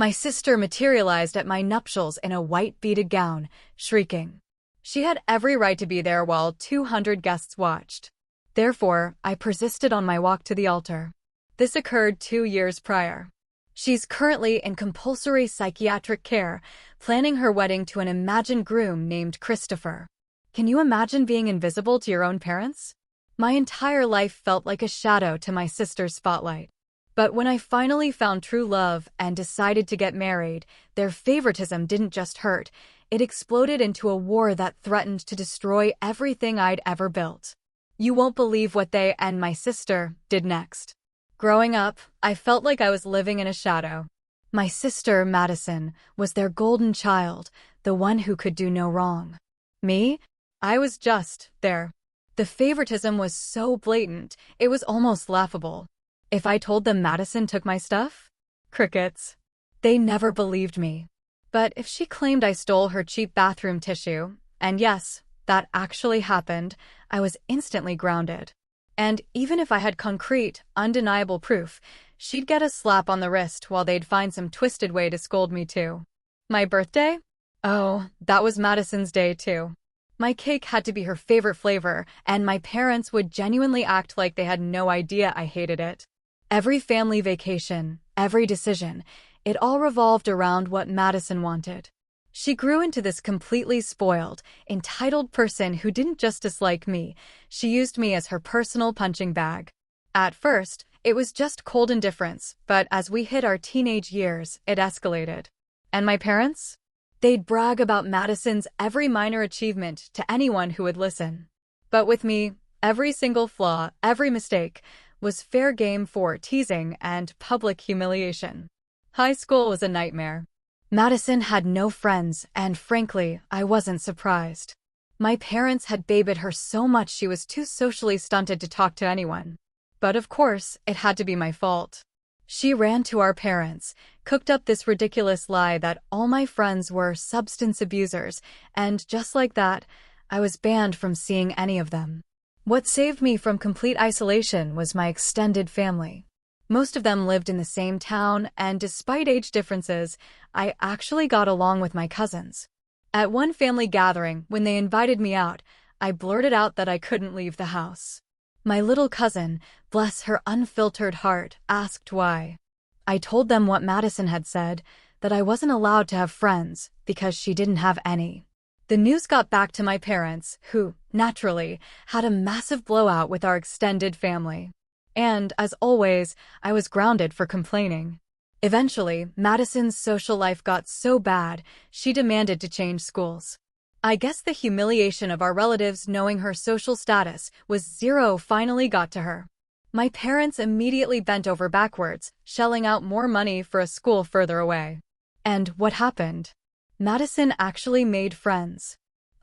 My sister materialized at my nuptials in a white beaded gown, shrieking. She had every right to be there while 200 guests watched. Therefore, I persisted on my walk to the altar. This occurred 2 years prior. She's currently in compulsory psychiatric care, planning her wedding to an imagined groom named Christopher. Can you imagine being invisible to your own parents? My entire life felt like a shadow to my sister's spotlight. But when I finally found true love and decided to get married, their favoritism didn't just hurt, it exploded into a war that threatened to destroy everything I'd ever built. You won't believe what they and my sister did next. Growing up, I felt like I was living in a shadow. My sister, Madison, was their golden child, the one who could do no wrong. Me? I was just there. The favoritism was so blatant, it was almost laughable. If I told them Madison took my stuff? Crickets. They never believed me. But if she claimed I stole her cheap bathroom tissue, and yes, that actually happened, I was instantly grounded. And even if I had concrete, undeniable proof, she'd get a slap on the wrist while they'd find some twisted way to scold me too. My birthday? Oh, that was Madison's day too. My cake had to be her favorite flavor, and my parents would genuinely act like they had no idea I hated it. Every family vacation, every decision, it all revolved around what Madison wanted. She grew into this completely spoiled, entitled person who didn't just dislike me, she used me as her personal punching bag. At first, it was just cold indifference, but as we hit our teenage years, it escalated. And my parents? They'd brag about Madison's every minor achievement to anyone who would listen. But with me, every single flaw, every mistake, was fair game for teasing and public humiliation. High school was a nightmare. Madison had no friends, and frankly, I wasn't surprised. My parents had babied her so much she was too socially stunted to talk to anyone. But of course, it had to be my fault. She ran to our parents, cooked up this ridiculous lie that all my friends were substance abusers, and just like that, I was banned from seeing any of them. What saved me from complete isolation was my extended family. Most of them lived in the same town, and despite age differences, I actually got along with my cousins. At one family gathering, when they invited me out, I blurted out that I couldn't leave the house. My little cousin, bless her unfiltered heart, asked why. I told them what Madison had said, that I wasn't allowed to have friends because she didn't have any. The news got back to my parents, who, naturally, had a massive blowout with our extended family. And, as always, I was grounded for complaining. Eventually, Madison's social life got so bad, she demanded to change schools. I guess the humiliation of our relatives knowing her social status was zero finally got to her. My parents immediately bent over backwards, shelling out more money for a school further away. And what happened? Madison actually made friends.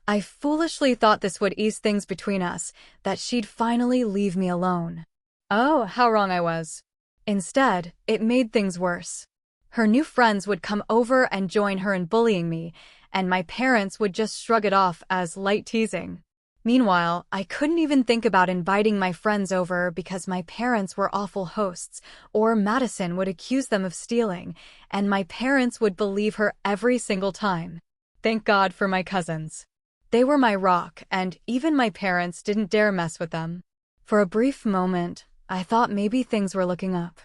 I foolishly thought this would ease things between us, that she'd finally leave me alone. Oh, how wrong I was. Instead, it made things worse. Her new friends would come over and join her in bullying me, and my parents would just shrug it off as light teasing. Meanwhile, I couldn't even think about inviting my friends over because my parents were awful hosts, or Madison would accuse them of stealing, and my parents would believe her every single time. Thank God for my cousins. They were my rock, and even my parents didn't dare mess with them. For a brief moment, I thought maybe things were looking up.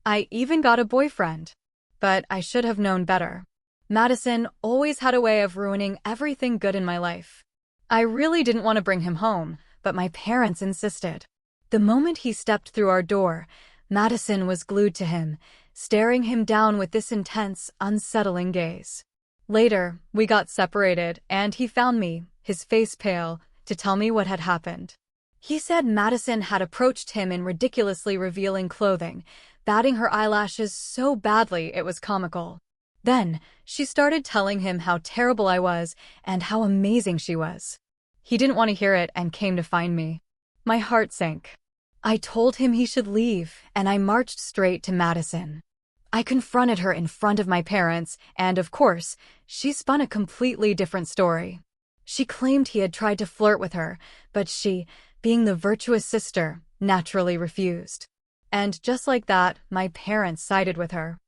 I even got a boyfriend. But I should have known better. Madison always had a way of ruining everything good in my life. I really didn't want to bring him home, but my parents insisted. The moment he stepped through our door, Madison was glued to him, staring him down with this intense, unsettling gaze. Later, we got separated, and he found me, his face pale, to tell me what had happened. He said Madison had approached him in ridiculously revealing clothing, batting her eyelashes so badly it was comical. Then, she started telling him how terrible I was and how amazing she was. He didn't want to hear it and came to find me. My heart sank. I told him he should leave, and I marched straight to Madison. I confronted her in front of my parents, and of course, she spun a completely different story. She claimed he had tried to flirt with her, but she, being the virtuous sister, naturally refused. And just like that, my parents sided with her.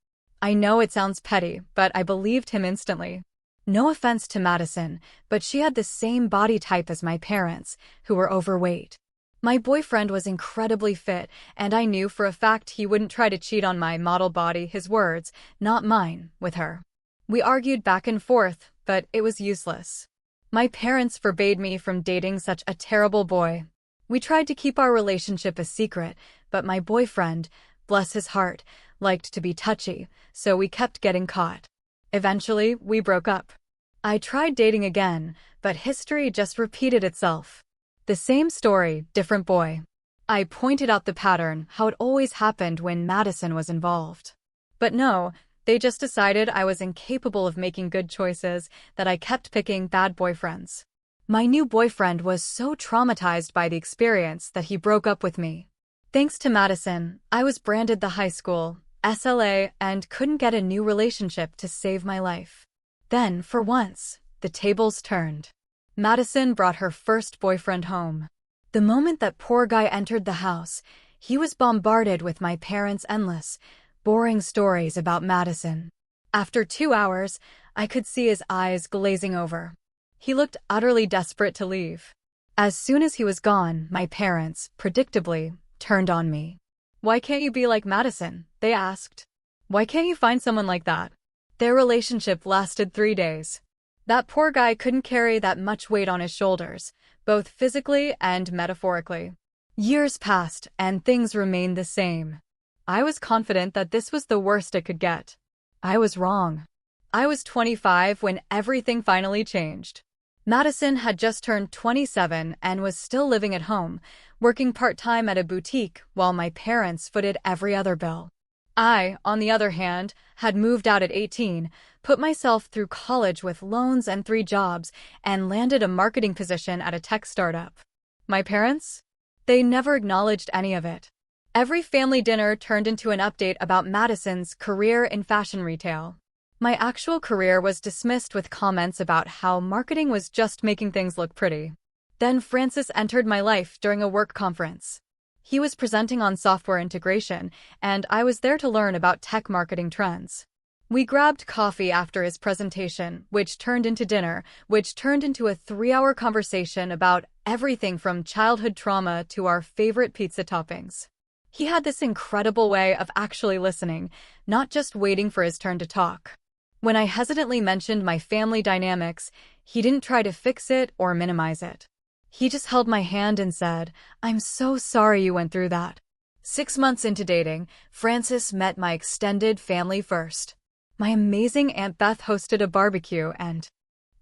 I know it sounds petty, but I believed him instantly. No offense to Madison, but she had the same body type as my parents, who were overweight. My boyfriend was incredibly fit, and I knew for a fact he wouldn't try to cheat on my model body, his words, not mine, with her. We argued back and forth, but it was useless. My parents forbade me from dating such a terrible boy. We tried to keep our relationship a secret, but my boyfriend, bless his heart, liked to be touchy, so we kept getting caught. Eventually, we broke up. I tried dating again, but history just repeated itself. The same story, different boy. I pointed out the pattern, how it always happened when Madison was involved. But no, they just decided I was incapable of making good choices, that I kept picking bad boyfriends. My new boyfriend was so traumatized by the experience that he broke up with me. Thanks to Madison, I was branded the high school, SLA, and couldn't get a new relationship to save my life. Then, for once, the tables turned. Madison brought her first boyfriend home. The moment that poor guy entered the house, he was bombarded with my parents' endless, boring stories about Madison. After 2 hours, I could see his eyes glazing over. He looked utterly desperate to leave. As soon as he was gone, my parents, predictably, turned on me. "Why can't you be like Madison?" they asked. "Why can't you find someone like that?" Their relationship lasted 3 days. That poor guy couldn't carry that much weight on his shoulders, both physically and metaphorically. Years passed, and things remained the same. I was confident that this was the worst it could get. I was wrong. I was 25 when everything finally changed. Madison had just turned 27 and was still living at home, working part-time at a boutique while my parents footed every other bill. I, on the other hand, had moved out at 18, put myself through college with loans and 3 jobs, and landed a marketing position at a tech startup. My parents? They never acknowledged any of it. Every family dinner turned into an update about Madison's career in fashion retail. My actual career was dismissed with comments about how marketing was just making things look pretty. Then Francis entered my life during a work conference. He was presenting on software integration, and I was there to learn about tech marketing trends. We grabbed coffee after his presentation, which turned into dinner, which turned into a 3-hour conversation about everything from childhood trauma to our favorite pizza toppings. He had this incredible way of actually listening, not just waiting for his turn to talk. When I hesitantly mentioned my family dynamics, he didn't try to fix it or minimize it. He just held my hand and said, "I'm so sorry you went through that." 6 months into dating, Francis met my extended family first. My amazing Aunt Beth hosted a barbecue and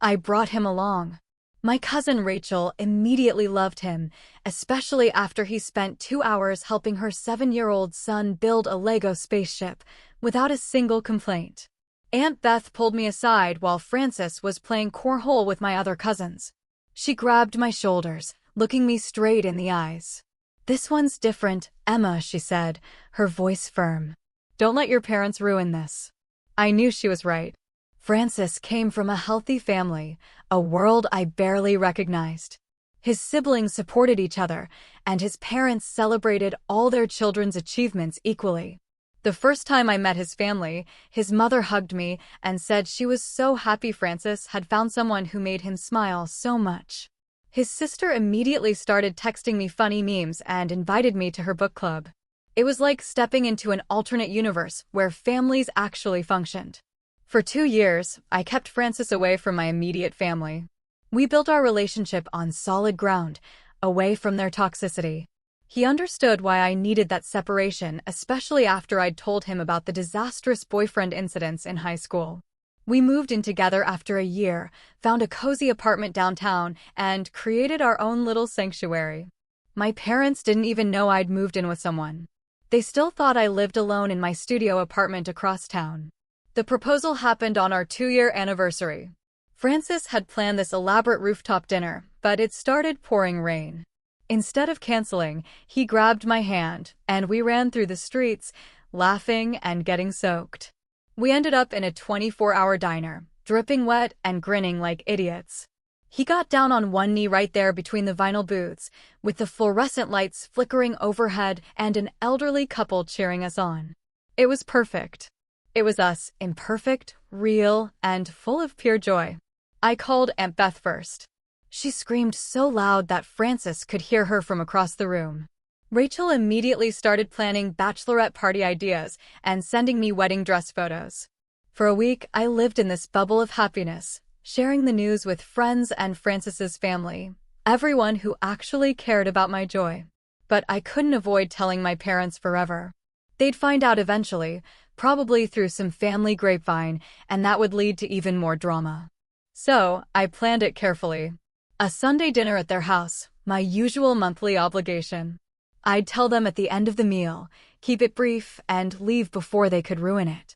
I brought him along. My cousin Rachel immediately loved him, especially after he spent 2 hours helping her 7-year-old son build a Lego spaceship without a single complaint. Aunt Beth pulled me aside while Francis was playing cornhole with my other cousins. She grabbed my shoulders, looking me straight in the eyes. "This one's different, Emma," she said, her voice firm. "Don't let your parents ruin this." I knew she was right. Francis came from a healthy family, a world I barely recognized. His siblings supported each other, and his parents celebrated all their children's achievements equally. The first time I met his family, his mother hugged me and said she was so happy Francis had found someone who made him smile so much. His sister immediately started texting me funny memes and invited me to her book club. It was like stepping into an alternate universe where families actually functioned. For 2 years, I kept Francis away from my immediate family. We built our relationship on solid ground, away from their toxicity. He understood why I needed that separation, especially after I'd told him about the disastrous boyfriend incidents in high school. We moved in together after a year, found a cozy apartment downtown, and created our own little sanctuary. My parents didn't even know I'd moved in with someone. They still thought I lived alone in my studio apartment across town. The proposal happened on our 2-year anniversary. Francis had planned this elaborate rooftop dinner, but it started pouring rain. Instead of canceling, he grabbed my hand, and we ran through the streets, laughing and getting soaked. We ended up in a 24-hour diner, dripping wet and grinning like idiots. He got down on one knee right there between the vinyl booths, with the fluorescent lights flickering overhead and an elderly couple cheering us on. It was perfect. It was us, imperfect, real, and full of pure joy. I called Aunt Beth first. She screamed so loud that Frances could hear her from across the room. Rachel immediately started planning bachelorette party ideas and sending me wedding dress photos. For a week, I lived in this bubble of happiness, sharing the news with friends and Frances's family, everyone who actually cared about my joy. But I couldn't avoid telling my parents forever. They'd find out eventually, probably through some family grapevine, and that would lead to even more drama. So, I planned it carefully. A Sunday dinner at their house, my usual monthly obligation. I'd tell them at the end of the meal, keep it brief, and leave before they could ruin it.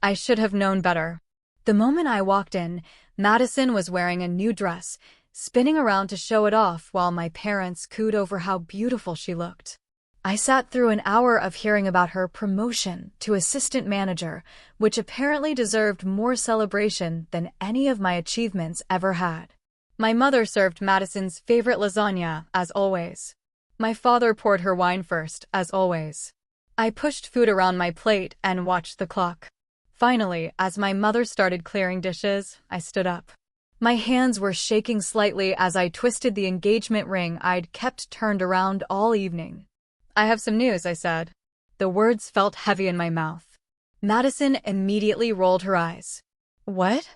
I should have known better. The moment I walked in, Madison was wearing a new dress, spinning around to show it off while my parents cooed over how beautiful she looked. I sat through an hour of hearing about her promotion to assistant manager, which apparently deserved more celebration than any of my achievements ever had. My mother served Madison's favorite lasagna, as always. My father poured her wine first, as always. I pushed food around my plate and watched the clock. Finally, as my mother started clearing dishes, I stood up. My hands were shaking slightly as I twisted the engagement ring I'd kept turned around all evening. I have some news, I said. The words felt heavy in my mouth. Madison immediately rolled her eyes. What?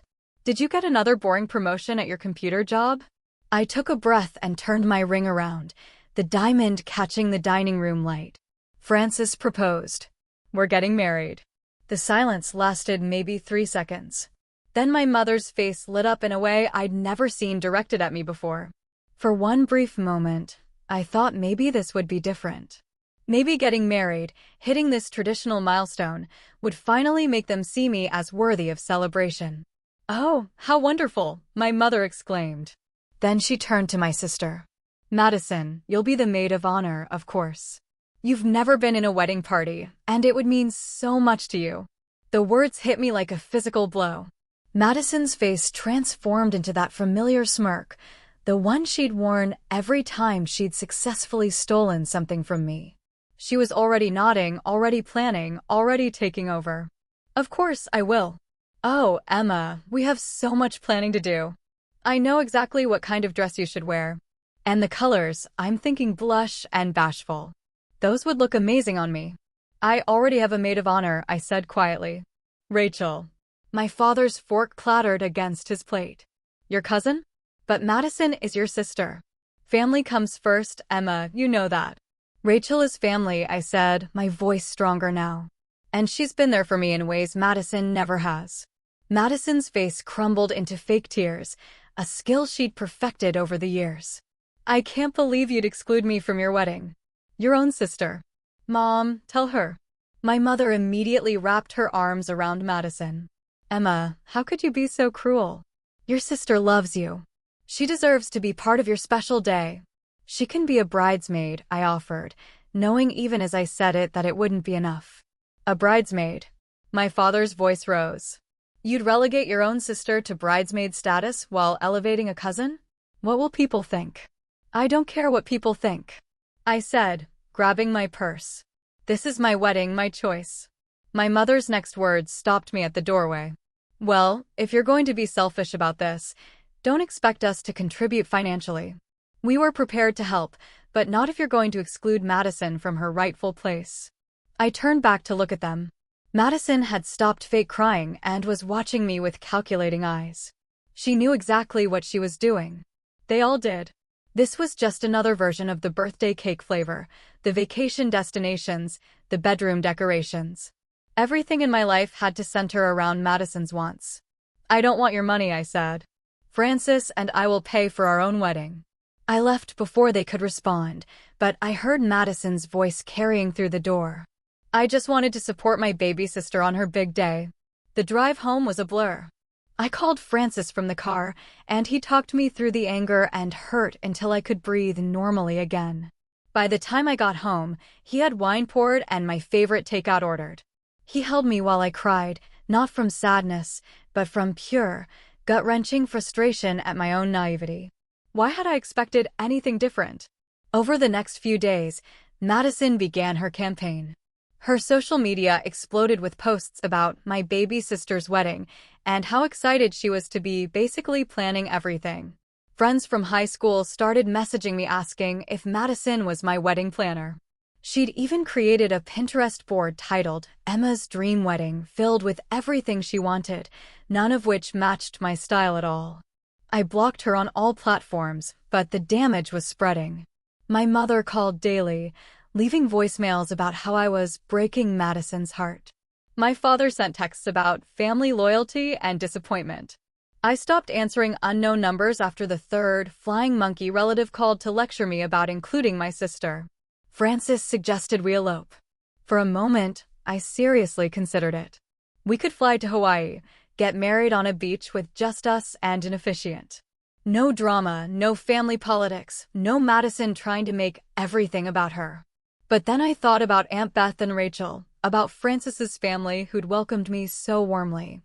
Did you get another boring promotion at your computer job? I took a breath and turned my ring around, the diamond catching the dining room light. Frances proposed. We're getting married. The silence lasted maybe 3 seconds. Then my mother's face lit up in a way I'd never seen directed at me before. For one brief moment, I thought maybe this would be different. Maybe getting married, hitting this traditional milestone, would finally make them see me as worthy of celebration. Oh, how wonderful, my mother exclaimed. Then she turned to my sister. Madison, you'll be the maid of honor, of course. You've never been in a wedding party, and it would mean so much to you. The words hit me like a physical blow. Madison's face transformed into that familiar smirk, the one she'd worn every time she'd successfully stolen something from me. She was already nodding, already planning, already taking over. Of course I will. Oh, Emma, we have so much planning to do. I know exactly what kind of dress you should wear. And the colors, I'm thinking blush and bashful. Those would look amazing on me. I already have a maid of honor, I said quietly. Rachel. My father's fork clattered against his plate. Your cousin? But Madison is your sister. Family comes first, Emma, you know that. Rachel is family, I said, my voice stronger now. And she's been there for me in ways Madison never has. Madison's face crumbled into fake tears, a skill she'd perfected over the years. I can't believe you'd exclude me from your wedding. Your own sister. Mom, tell her. My mother immediately wrapped her arms around Madison. Emma, how could you be so cruel? Your sister loves you. She deserves to be part of your special day. She can be a bridesmaid, I offered, knowing even as I said it that it wouldn't be enough. A bridesmaid. My father's voice rose. You'd relegate your own sister to bridesmaid status while elevating a cousin? What will people think? I don't care what people think, I said, grabbing my purse. This is my wedding, my choice. My mother's next words stopped me at the doorway. Well, if you're going to be selfish about this, don't expect us to contribute financially. We were prepared to help, but not if you're going to exclude Madison from her rightful place. I turned back to look at them. Madison had stopped fake crying and was watching me with calculating eyes. She knew exactly what she was doing. They all did. This was just another version of the birthday cake flavor, the vacation destinations, the bedroom decorations. Everything in my life had to center around Madison's wants. I don't want your money, I said. Frances and I will pay for our own wedding. I left before they could respond, but I heard Madison's voice carrying through the door. I just wanted to support my baby sister on her big day. The drive home was a blur. I called Francis from the car, and he talked me through the anger and hurt until I could breathe normally again. By the time I got home, he had wine poured and my favorite takeout ordered. He held me while I cried, not from sadness, but from pure, gut-wrenching frustration at my own naivety. Why had I expected anything different? Over the next few days, Madison began her campaign. Her social media exploded with posts about my baby sister's wedding and how excited she was to be basically planning everything. Friends from high school started messaging me asking if Madison was my wedding planner. She'd even created a Pinterest board titled Emma's Dream Wedding, filled with everything she wanted, none of which matched my style at all. I blocked her on all platforms, but the damage was spreading. My mother called daily, leaving voicemails about how I was breaking Madison's heart. My father sent texts about family loyalty and disappointment. I stopped answering unknown numbers after the third flying monkey relative called to lecture me about including my sister. Francis suggested we elope. For a moment, I seriously considered it. We could fly to Hawaii, get married on a beach with just us and an officiant. No drama, no family politics, no Madison trying to make everything about her. But then I thought about Aunt Beth and Rachel, about Francis's family who'd welcomed me so warmly,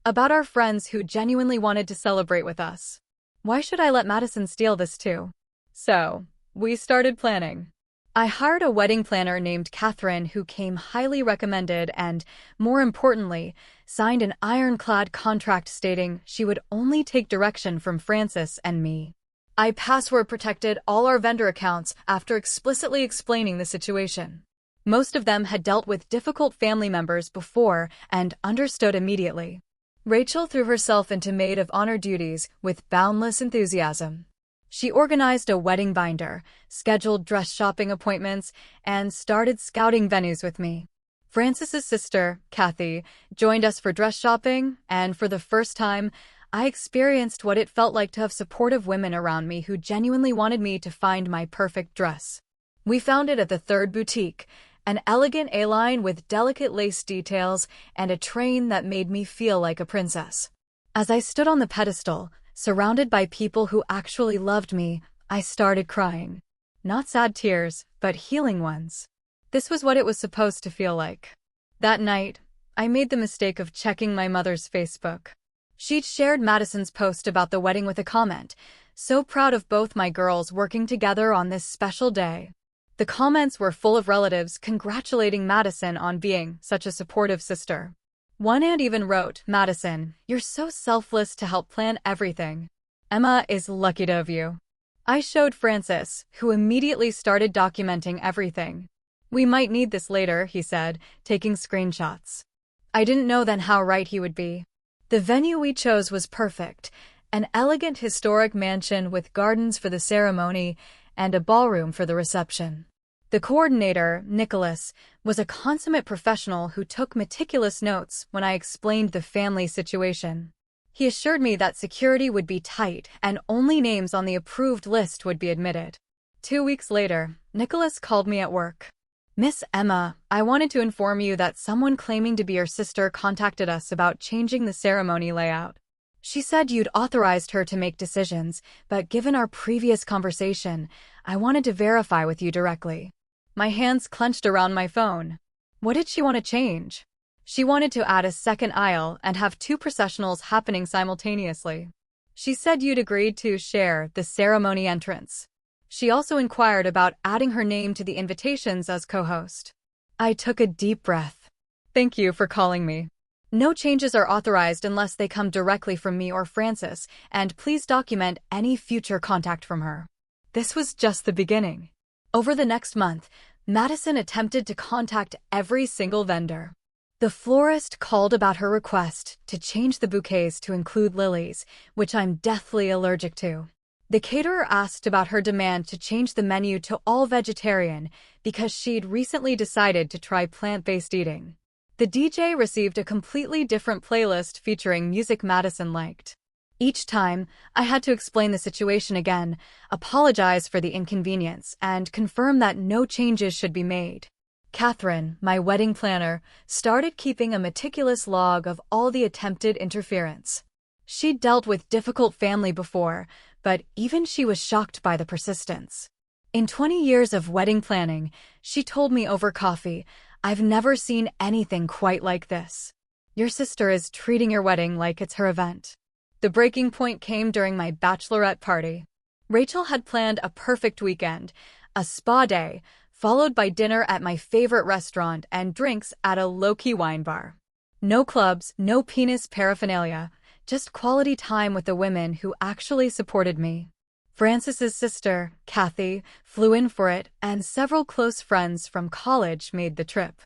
about our friends who genuinely wanted to celebrate with us. Why should I let Madison steal this too? So, we started planning. I hired a wedding planner named Catherine who came highly recommended and, more importantly, signed an ironclad contract stating she would only take direction from Francis and me. I password protected all our vendor accounts after explicitly explaining the situation. Most of them had dealt with difficult family members before and understood immediately. Rachel threw herself into maid of honor duties with boundless enthusiasm. She organized a wedding binder, scheduled dress shopping appointments, and started scouting venues with me. Francis's sister, Kathy, joined us for dress shopping, and for the first time, I experienced what it felt like to have supportive women around me who genuinely wanted me to find my perfect dress. We found it at the Third Boutique, an elegant A-line with delicate lace details and a train that made me feel like a princess. As I stood on the pedestal, surrounded by people who actually loved me, I started crying. Not sad tears, but healing ones. This was what it was supposed to feel like. That night, I made the mistake of checking my mother's Facebook. She'd shared Madison's post about the wedding with a comment, "So proud of both my girls working together on this special day." The comments were full of relatives congratulating Madison on being such a supportive sister. One aunt even wrote, "Madison, you're so selfless to help plan everything. Emma is lucky to have you." I showed Francis, who immediately started documenting everything. "We might need this later," he said, taking screenshots. I didn't know then how right he would be. The venue we chose was perfect, an elegant historic mansion with gardens for the ceremony and a ballroom for the reception. The coordinator, Nicholas, was a consummate professional who took meticulous notes when I explained the family situation. He assured me that security would be tight and only names on the approved list would be admitted. 2 weeks later, Nicholas called me at work. "Miss Emma, I wanted to inform you that someone claiming to be your sister contacted us about changing the ceremony layout. She said you'd authorized her to make decisions, but given our previous conversation, I wanted to verify with you directly." My hands clenched around my phone. What did she want to change? She wanted to add a second aisle and have 2 processionals happening simultaneously. She said you'd agreed to share the ceremony entrance. She also inquired about adding her name to the invitations as co-host. I took a deep breath. "Thank you for calling me. No changes are authorized unless they come directly from me or Francis, and please document any future contact from her." This was just the beginning. Over the next month, Madison attempted to contact every single vendor. The florist called about her request to change the bouquets to include lilies, which I'm deathly allergic to. The caterer asked about her demand to change the menu to all vegetarian because she'd recently decided to try plant-based eating. The DJ received a completely different playlist featuring music Madison liked. Each time, I had to explain the situation again, apologize for the inconvenience, and confirm that no changes should be made. Catherine, my wedding planner, started keeping a meticulous log of all the attempted interference. She'd dealt with difficult family before, but even she was shocked by the persistence. In 20 years of wedding planning, she told me over coffee, "I've never seen anything quite like this. Your sister is treating your wedding like it's her event." The breaking point came during my bachelorette party. Rachel had planned a perfect weekend, a spa day, followed by dinner at my favorite restaurant and drinks at a low-key wine bar. No clubs, no penis paraphernalia, just quality time with the women who actually supported me. Francis's sister, Kathy, flew in for it, and several close friends from college made the trip.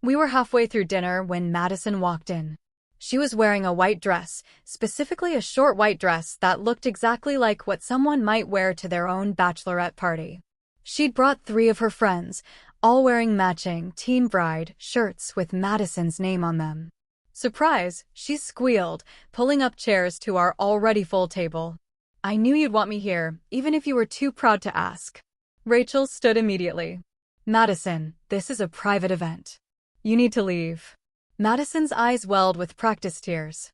We were halfway through dinner when Madison walked in. She was wearing a white dress, specifically a short white dress that looked exactly like what someone might wear to their own bachelorette party. She'd brought 3 of her friends, all wearing matching teen bride shirts with Madison's name on them. Surprise, she squealed, pulling up chairs to our already full table. I knew you'd want me here, even if you were too proud to ask. Rachel stood immediately. Madison, this is a private event. You need to leave. Madison's eyes welled with practice tears.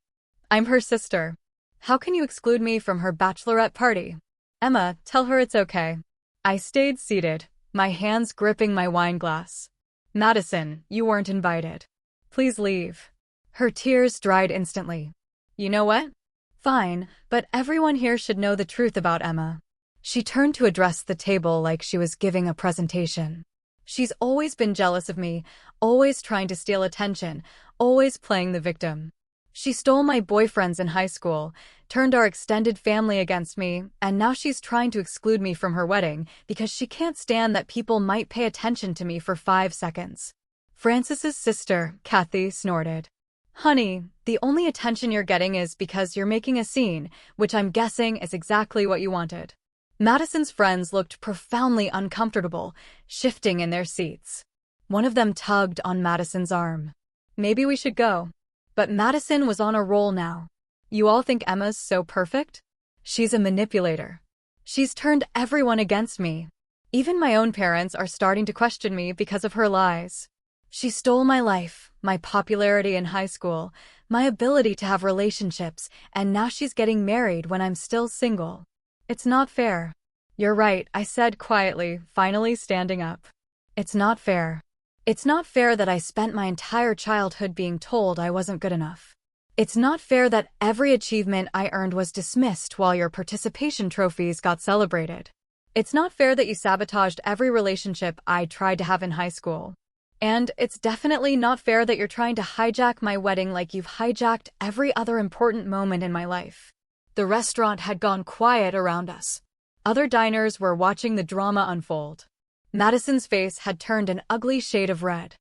I'm her sister. How can you exclude me from her bachelorette party? Emma, tell her it's okay. I stayed seated, my hands gripping my wine glass. Madison, you weren't invited. Please leave. Her tears dried instantly. You know what? Fine, but everyone here should know the truth about Emma. She turned to address the table like she was giving a presentation. She's always been jealous of me, always trying to steal attention, always playing the victim. She stole my boyfriends in high school, turned our extended family against me, and now she's trying to exclude me from her wedding because she can't stand that people might pay attention to me for 5 seconds. Francis's sister, Kathy, snorted. Honey, the only attention you're getting is because you're making a scene, which I'm guessing is exactly what you wanted. Madison's friends looked profoundly uncomfortable, shifting in their seats. One of them tugged on Madison's arm. Maybe we should go. But Madison was on a roll now. You all think Emma's so perfect? She's a manipulator. She's turned everyone against me. Even my own parents are starting to question me because of her lies. She stole my life, my popularity in high school, my ability to have relationships, and now she's getting married when I'm still single. It's not fair. You're right, I said quietly, finally standing up. It's not fair. It's not fair that I spent my entire childhood being told I wasn't good enough. It's not fair that every achievement I earned was dismissed while your participation trophies got celebrated. It's not fair that you sabotaged every relationship I tried to have in high school. And it's definitely not fair that you're trying to hijack my wedding like you've hijacked every other important moment in my life. The restaurant had gone quiet around us. Other diners were watching the drama unfold. Madison's face had turned an ugly shade of red.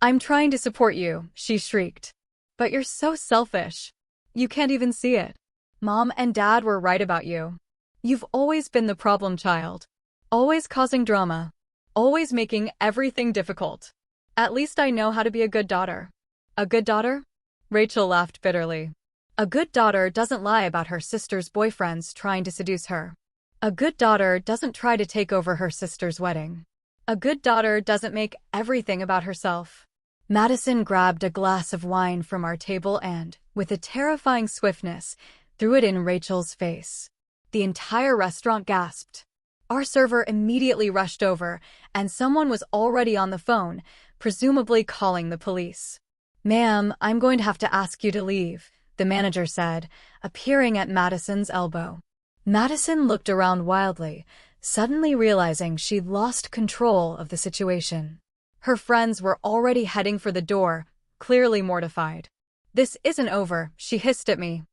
I'm trying to support you, she shrieked. But you're so selfish. You can't even see it. Mom and Dad were right about you. You've always been the problem child. Always causing drama. Always making everything difficult. At least I know how to be a good daughter. A good daughter? Rachel laughed bitterly. A good daughter doesn't lie about her sister's boyfriends trying to seduce her. A good daughter doesn't try to take over her sister's wedding. A good daughter doesn't make everything about herself. Madison grabbed a glass of wine from our table and, with a terrifying swiftness, threw it in Rachel's face. The entire restaurant gasped. Our server immediately rushed over, and someone was already on the phone, presumably calling the police. Ma'am, I'm going to have to ask you to leave, the manager said, appearing at Madison's elbow. Madison looked around wildly, suddenly realizing she'd lost control of the situation. Her friends were already heading for the door, clearly mortified. This isn't over, she hissed at me.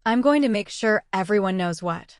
I'm going to make sure everyone knows what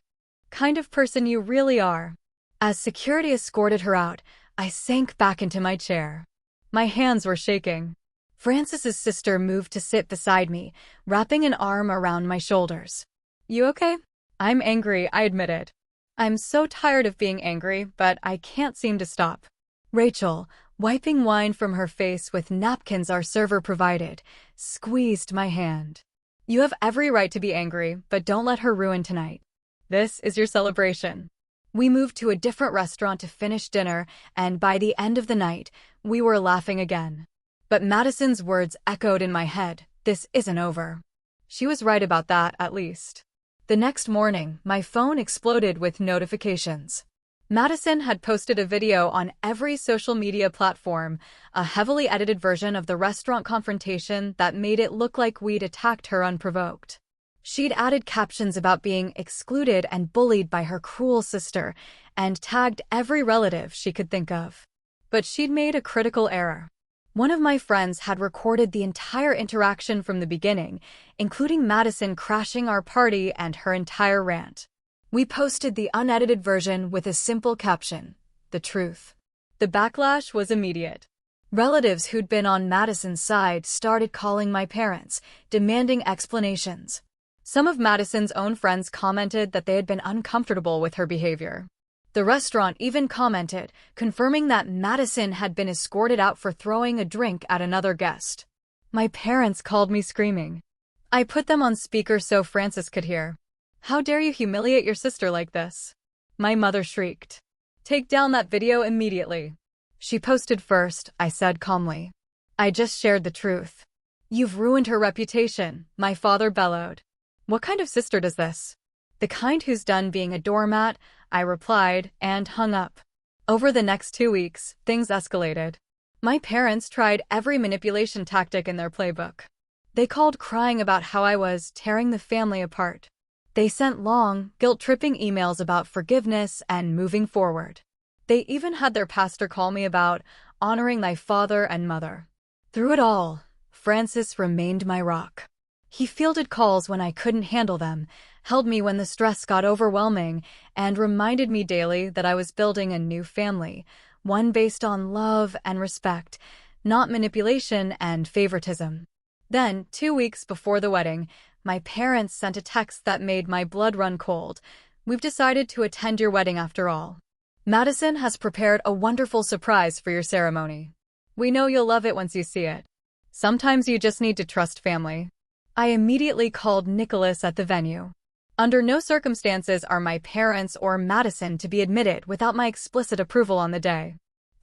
kind of person you really are. As security escorted her out, I sank back into my chair. My hands were shaking. Francis's sister moved to sit beside me, wrapping an arm around my shoulders. You okay? I'm angry, I admitted. I'm so tired of being angry, but I can't seem to stop. Rachel, wiping wine from her face with napkins our server provided, squeezed my hand. You have every right to be angry, but don't let her ruin tonight. This is your celebration. We moved to a different restaurant to finish dinner, and by the end of the night, we were laughing again. But Madison's words echoed in my head, this isn't over. She was right about that, at least. The next morning, my phone exploded with notifications. Madison had posted a video on every social media platform, a heavily edited version of the restaurant confrontation that made it look like we'd attacked her unprovoked. She'd added captions about being excluded and bullied by her cruel sister, and tagged every relative she could think of. But she'd made a critical error. One of my friends had recorded the entire interaction from the beginning, including Madison crashing our party and her entire rant. We posted the unedited version with a simple caption, "The truth." The backlash was immediate. Relatives who'd been on Madison's side started calling my parents, demanding explanations. Some of Madison's own friends commented that they had been uncomfortable with her behavior. The restaurant even commented, confirming that Madison had been escorted out for throwing a drink at another guest. My parents called me screaming. I put them on speaker so Frances could hear. "How dare you humiliate your sister like this?" My mother shrieked. "Take down that video immediately." "She posted first," I said calmly. "I just shared the truth." "You've ruined her reputation," my father bellowed. "What kind of sister does this?" "The kind who's done being a doormat," I replied, and hung up. Over the next 2 weeks, things escalated. My parents tried every manipulation tactic in their playbook. They called crying about how I was tearing the family apart. They sent long, guilt-tripping emails about forgiveness and moving forward. They even had their pastor call me about honoring my father and mother. Through it all, Francis remained my rock. He fielded calls when I couldn't handle them, held me when the stress got overwhelming, and reminded me daily that I was building a new family, one based on love and respect, not manipulation and favoritism. Then, 2 weeks before the wedding, my parents sent a text that made my blood run cold. "We've decided to attend your wedding after all. Madison has prepared a wonderful surprise for your ceremony. We know you'll love it once you see it. Sometimes you just need to trust family." I immediately called Nicholas at the venue. Under no circumstances are my parents or Madison to be admitted without my explicit approval on the day.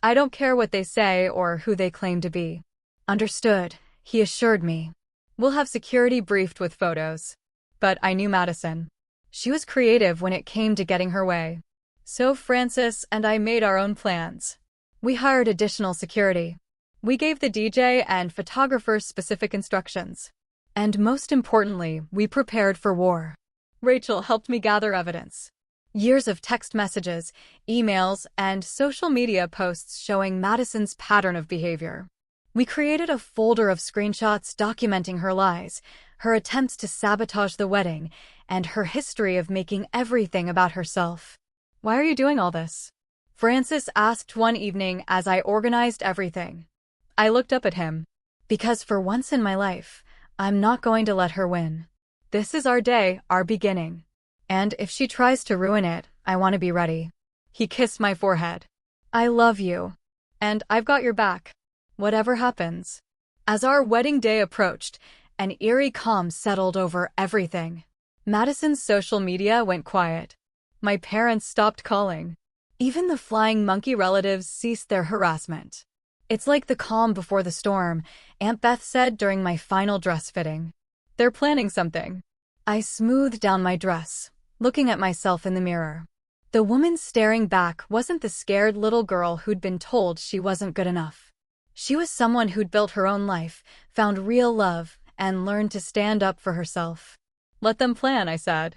I don't care what they say or who they claim to be. "Understood," he assured me. "We'll have security briefed with photos." But I knew Madison. She was creative when it came to getting her way. So Francis and I made our own plans. We hired additional security. We gave the DJ and photographers specific instructions. And most importantly, we prepared for war. Rachel helped me gather evidence. Years of text messages, emails, and social media posts showing Madison's pattern of behavior. We created a folder of screenshots documenting her lies, her attempts to sabotage the wedding, and her history of making everything about herself. "Why are you doing all this?" Francis asked one evening as I organized everything. I looked up at him. "Because for once in my life, I'm not going to let her win. This is our day, our beginning. And if she tries to ruin it, I want to be ready." He kissed my forehead. "I love you. And I've got your back. Whatever happens." As our wedding day approached, an eerie calm settled over everything. Madison's social media went quiet. My parents stopped calling. Even the flying monkey relatives ceased their harassment. "It's like the calm before the storm," Aunt Beth said during my final dress fitting. "They're planning something." I smoothed down my dress, looking at myself in the mirror. The woman staring back wasn't the scared little girl who'd been told she wasn't good enough. She was someone who'd built her own life, found real love, and learned to stand up for herself. "Let them plan," I said.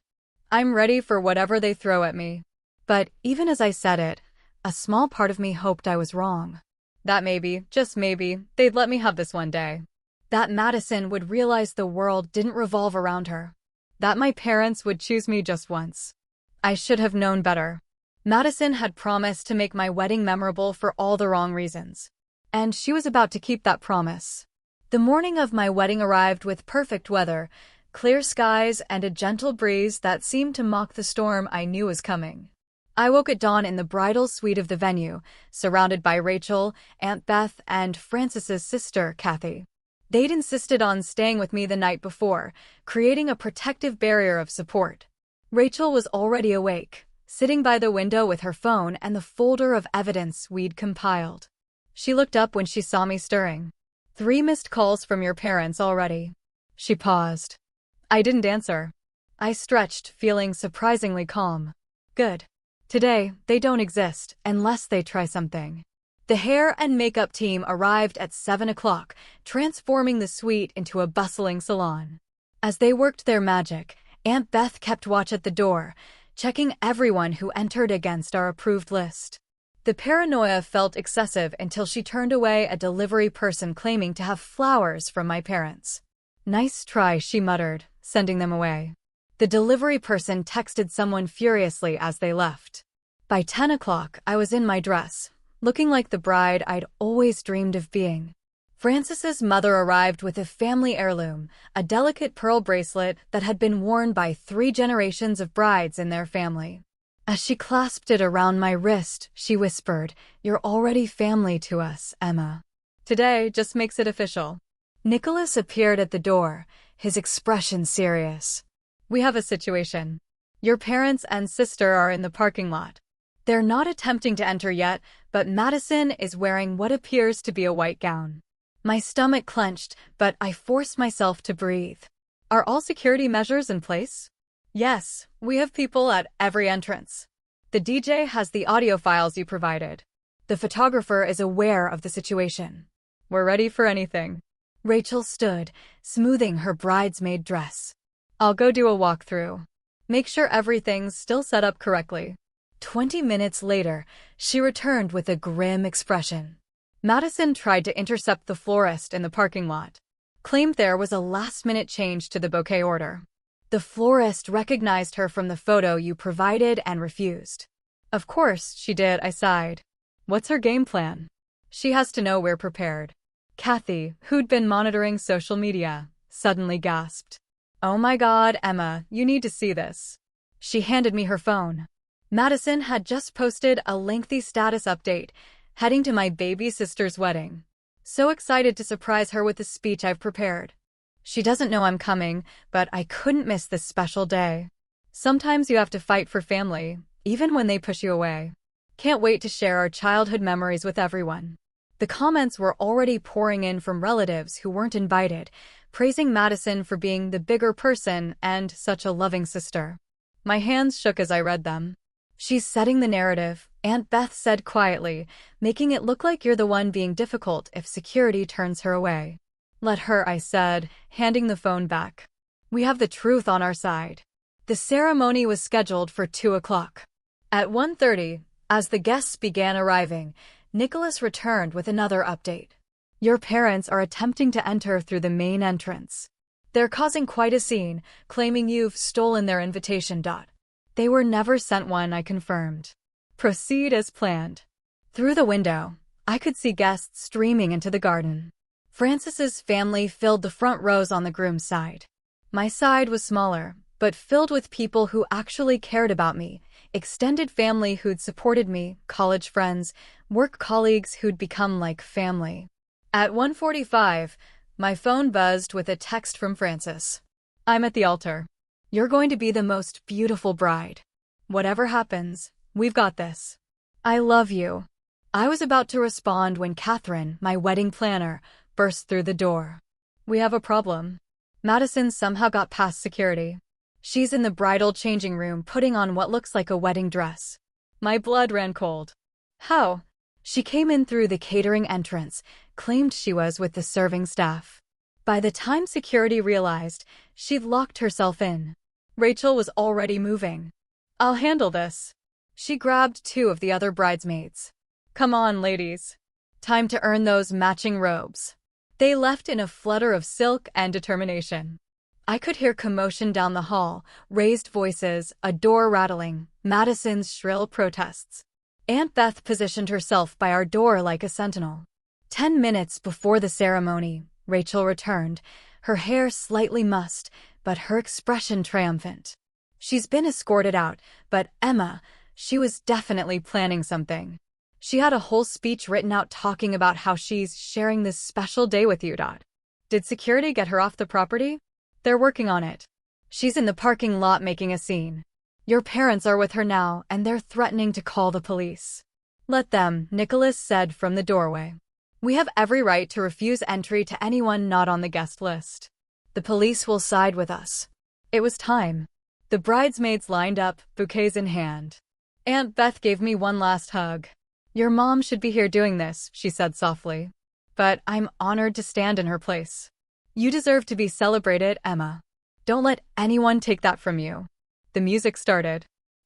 "I'm ready for whatever they throw at me." But even as I said it, a small part of me hoped I was wrong. That maybe, just maybe, they'd let me have this one day. That Madison would realize the world didn't revolve around her. That my parents would choose me just once. I should have known better. Madison had promised to make my wedding memorable for all the wrong reasons. And she was about to keep that promise. The morning of my wedding arrived with perfect weather, clear skies, and a gentle breeze that seemed to mock the storm I knew was coming. I woke at dawn in the bridal suite of the venue, surrounded by Rachel, Aunt Beth, and Francis's sister, Kathy. They'd insisted on staying with me the night before, creating a protective barrier of support. Rachel was already awake, sitting by the window with her phone and the folder of evidence we'd compiled. She looked up when she saw me stirring. "3 missed calls from your parents already." She paused. I didn't answer. I stretched, feeling surprisingly calm. "Good. Today, they don't exist, unless they try something." The hair and makeup team arrived at 7 o'clock, transforming the suite into a bustling salon. As they worked their magic, Aunt Beth kept watch at the door, checking everyone who entered against our approved list. The paranoia felt excessive until she turned away a delivery person claiming to have flowers from my parents. "Nice try," she muttered, sending them away. The delivery person texted someone furiously as they left. By 10 o'clock, I was in my dress, looking like the bride I'd always dreamed of being. Francis's mother arrived with a family heirloom, a delicate pearl bracelet that had been worn by 3 generations of brides in their family. As she clasped it around my wrist, she whispered, "You're already family to us, Emma. Today just makes it official." Nicholas appeared at the door, his expression serious. "We have a situation. Your parents and sister are in the parking lot. They're not attempting to enter yet, but Madison is wearing what appears to be a white gown." My stomach clenched, but I forced myself to breathe. "Are all security measures in place?" "Yes, we have people at every entrance. The DJ has the audio files you provided. The photographer is aware of the situation. We're ready for anything." Rachel stood, smoothing her bridesmaid dress. "I'll go do a walkthrough. Make sure everything's still set up correctly." 20 minutes later, she returned with a grim expression. Madison tried to intercept the florist in the parking lot. Claimed there was a last-minute change to the bouquet order. The florist recognized her from the photo you provided and refused. "Of course she did," I sighed. "What's her game plan?" "She has to know we're prepared." Kathy, who'd been monitoring social media, suddenly gasped. "Oh my God, Emma, you need to see this." She handed me her phone. Madison had just posted a lengthy status update, heading to my baby sister's wedding. So excited to surprise her with the speech I've prepared. She doesn't know I'm coming, but I couldn't miss this special day. Sometimes you have to fight for family, even when they push you away. Can't wait to share our childhood memories with everyone. The comments were already pouring in from relatives who weren't invited, praising Madison for being the bigger person and such a loving sister. My hands shook as I read them. "She's setting the narrative," Aunt Beth said quietly, "making it look like you're the one being difficult if security turns her away." "Let her," I said, handing the phone back. "We have the truth on our side." The ceremony was scheduled for 2 o'clock. At 1:30, as the guests began arriving, Nicholas returned with another update. "Your parents are attempting to enter through the main entrance. They're causing quite a scene, claiming you've stolen their invitation. They were never sent one," I confirmed. "Proceed as planned." Through the window, I could see guests streaming into the garden. Francis's family filled the front rows on the groom's side. My side was smaller, but filled with people who actually cared about me, extended family who'd supported me, college friends, work colleagues who'd become like family. At 1:45, my phone buzzed with a text from Francis. "I'm at the altar. You're going to be the most beautiful bride. Whatever happens, we've got this. I love you." I was about to respond when Catherine, my wedding planner, burst through the door. "We have a problem. Madison somehow got past security. She's in the bridal changing room putting on what looks like a wedding dress." My blood ran cold. "How?" "She came in through the catering entrance, claimed she was with the serving staff. By the time security realized, she'd locked herself in." Rachel was already moving. "I'll handle this." She grabbed 2 of the other bridesmaids. "Come on, ladies. Time to earn those matching robes." They left in a flutter of silk and determination. I could hear commotion down the hall, raised voices, a door rattling, Madison's shrill protests. Aunt Beth positioned herself by our door like a sentinel. 10 minutes before the ceremony, Rachel returned, her hair slightly mussed, but her expression triumphant. "She's been escorted out, but Emma, she was definitely planning something. She had a whole speech written out talking about how she's sharing this special day with you. Did security get her off the property? They're working on it. She's in the parking lot making a scene. Your parents are with her now, and they're threatening to call the police." "Let them," Nicholas said from the doorway. "We have every right to refuse entry to anyone not on the guest list. The police will side with us." It was time. The bridesmaids lined up, bouquets in hand. Aunt Beth gave me one last hug. "Your mom should be here doing this," she said softly. "But I'm honored to stand in her place. You deserve to be celebrated, Emma. Don't let anyone take that from you." The music started.